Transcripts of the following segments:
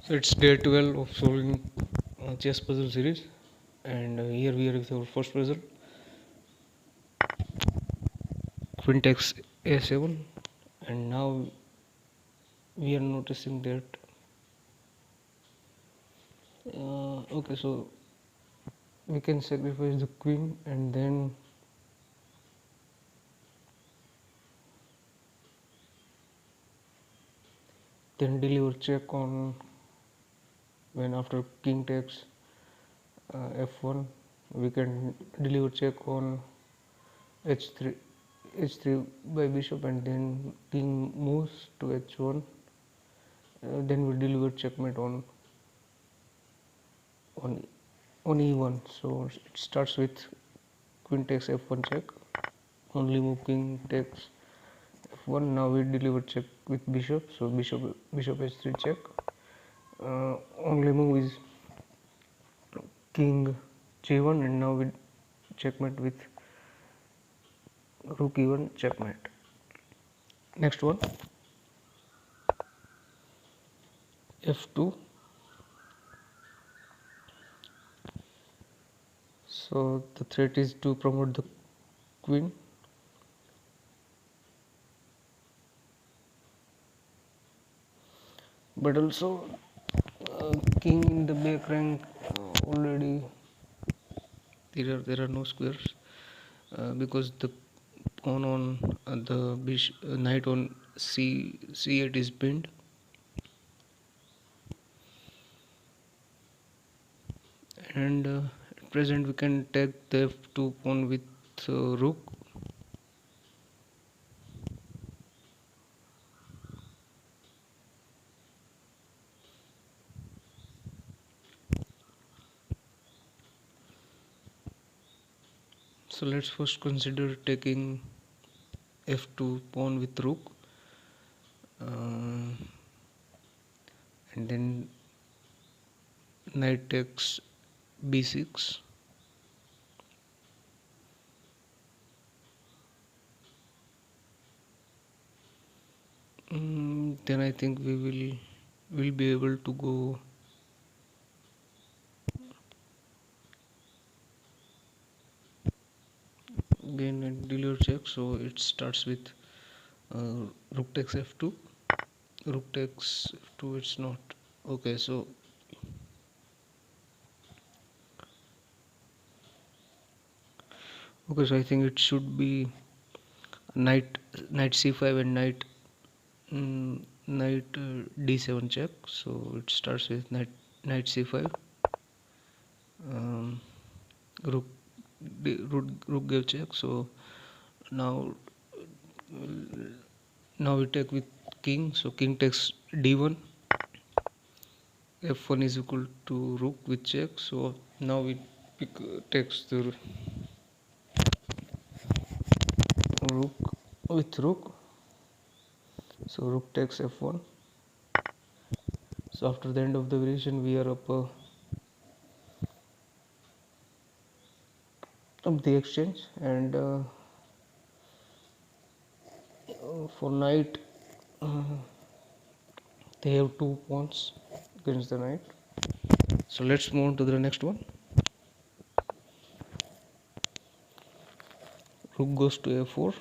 So it's day 12 of solving chess puzzle series, and here we are with our first puzzle, Quintex A7, and now we are noticing that okay, so we can sacrifice the queen and then deliver check on when after king takes f1 we can deliver check on h3 h3 by bishop, and then king moves to h1, then we deliver checkmate on on e1. So it starts with queen takes f1 check, only move king takes f1. Now we deliver check with bishop, so bishop h3 check, only move is king g1, and now we checkmate with rook e1 checkmate. Next one, f2. So the threat is to promote the queen, but also king in the back rank, already there are no squares, because the pawn on the knight on c8 is pinned, and at present we can take the f2 pawn with rook. So let's first consider taking f2 pawn with rook, and then knight takes b6, then I think we will be able to go again and deliver check. So it starts with rook takes f2, rook takes f2, it's not okay. So I think it should be knight c5 and knight d7 check. So it starts with knight c5, um, rook rook gave check. So now we take with king, so king takes d1, f1 is equal to rook with check. So now we takes the rook with rook, so rook takes f1. So after the end of the variation we are up the exchange, and for knight, they have two pawns against the knight. So let's move on to the next one. Rook goes to a4,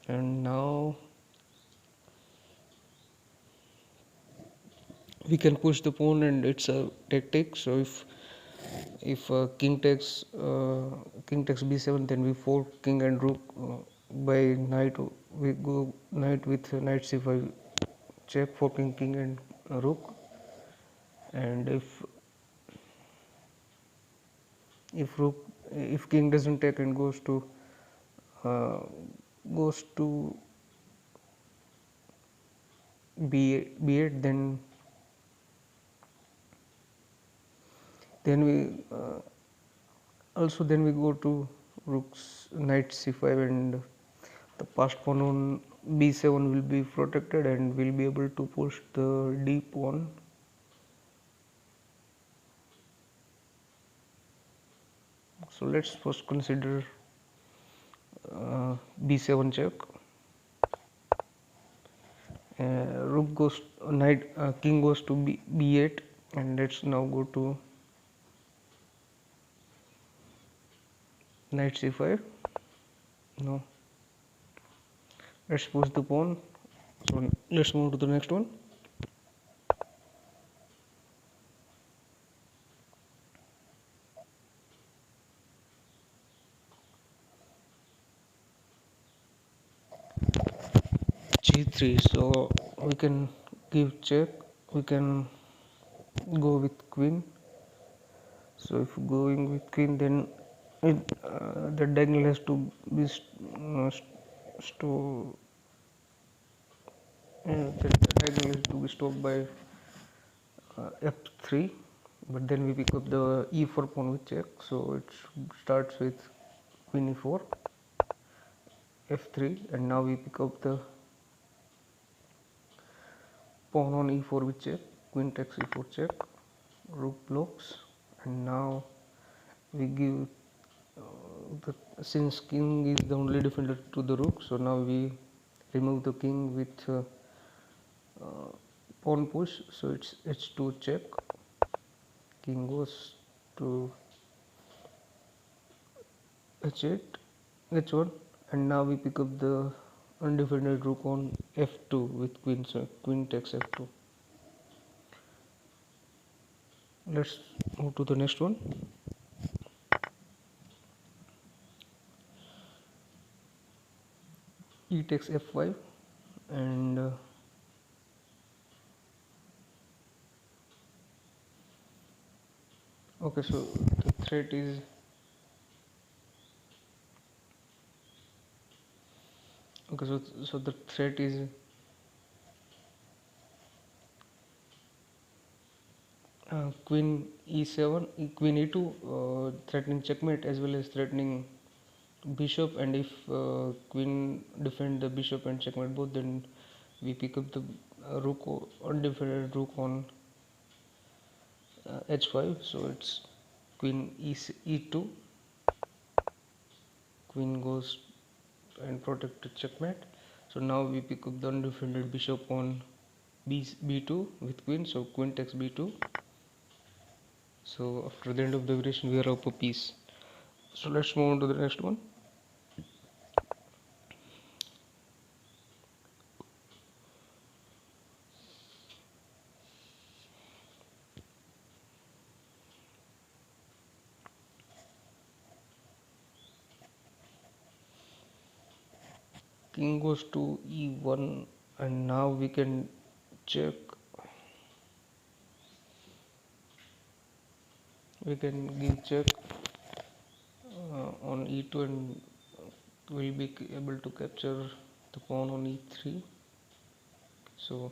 and now we can push the pawn, and it's a tactic. So if king takes b7, then we fork king and rook by knight. We go knight with knight c5 check, forking king and rook, and rook, if king doesn't take and uh, goes to b8, then we then we go to rook's knight c5, and the passed pawn on b7 will be protected, and we'll be able to push the d pawn. So let's first consider b7 check, rook goes knight king goes to b8, and let's now go to knight c5. No, let's push the pawn. So let's move to the next one. g3. So we can give check, we can go with queen. So if going with queen, then the diagonal has to be the diagonal has to be stopped by f3. But then we pick up the e4 pawn with check, so it starts with queen e4, f3, and now we pick up the pawn on e4 with check, queen takes e4 check, rook blocks, and now we give since king is the only defender to the rook, so now we remove the king with pawn push, so it's h2 check, king goes to h8, h1, and now we pick up the undefended rook on f2 with queen, so queen takes f2. Let's move to the next one. E takes f5, and okay, so the threat is okay, so the threat is queen e7, queen e2, threatening checkmate as well as threatening bishop, and if queen defend the bishop and checkmate both, then we pick up the rook, undefended rook on h5, so it's queen e2, queen goes and protect the checkmate, so now we pick up the undefended bishop on b2 with queen, so queen takes b2. So after the end of the variation we are up a piece. So let's move on to the next one. King goes to e1, and now we can check, we can give check on e2, and will be able to capture the pawn on e3. So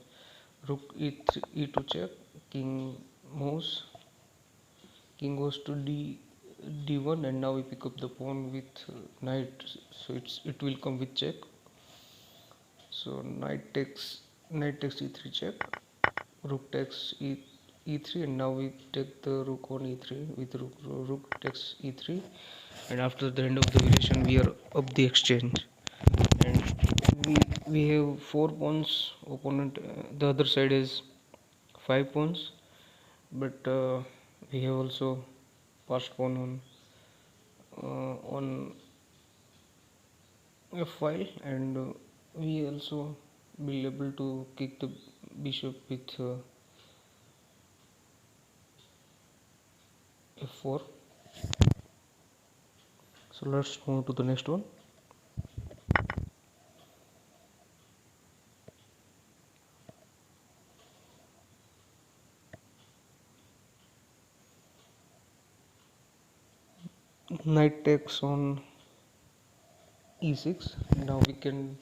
rook e3, e2 check, king moves, king goes to d1, and now we pick up the pawn with knight, so it will come with check. So knight takes e3 check, rook takes e3, and now we take the rook on e3 with rook takes e3, and after the end of the variation we are up the exchange, and we have 4 pawns. Opponent the other side is 5 pawns, but we have also passed pawn on f5, and we also be able to kick the bishop with f4. So let's move to the next one. Knight takes on e6. Now we can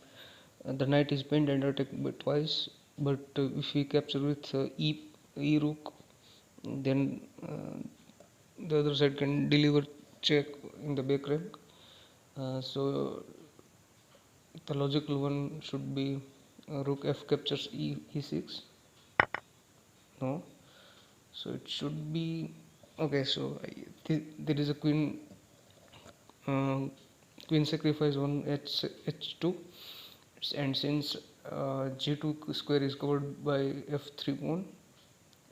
the knight is pinned and attacked by twice, but if we capture with e rook, then the other side can deliver check in the back rank. So the logical one should be rook f captures e6. No, so it should be okay. So there is a uh, queen sacrifice on h2, and since g2 square is covered by f3 pawn,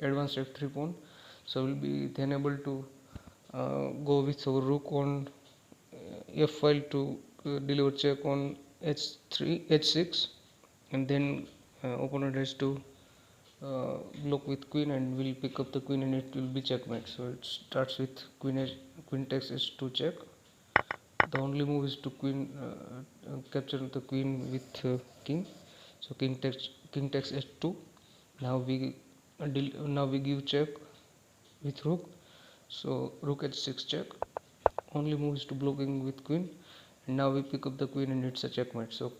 advanced f3 pawn, so we'll be then able to go with our rook on f file to deliver check on h3 h6, and then opponent has to block with queen, and will pick up the queen and it will be checkmate. So it starts with queen takes h2 check. The only move is to capture the queen with king. So king takes h2. Now we give check with rook. So rook h6 check. Only move is to blocking with queen, and now we pick up the queen and it's a checkmate. So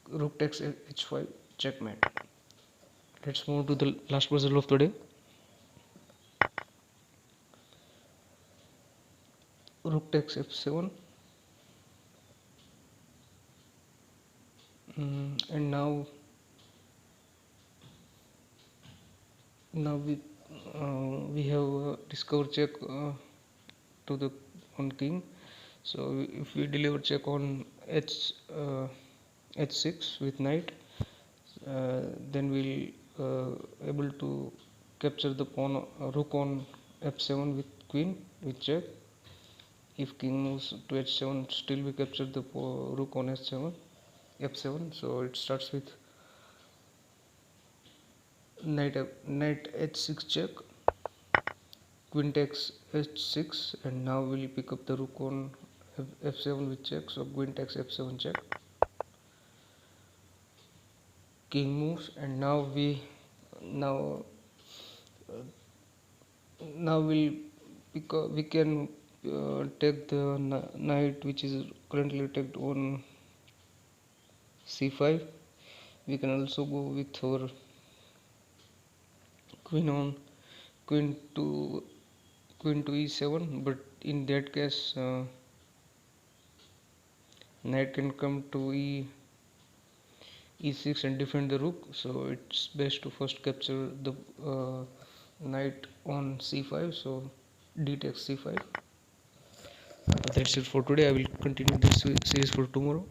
rook takes h5 checkmate. Let's move to the last puzzle of today. Rook takes f7, and now we have discovered check to the on king. So if we deliver check on h6 with knight, then we'll able to capture the pawn rook on f7 with queen with check. If king moves to h7, still we capture the rook on f7. So it starts with knight h6 check, queen takes h6, and now we'll pick up the rook on f7 with check. So queen takes f7 check, king moves, and now we can take the knight which is currently tagged on c5. We can also go with our queen to e7, but in that case knight can come to e6 and defend the rook. So it's best to first capture the knight on c5. So d takes c5. That's it for today. I will continue this series for tomorrow.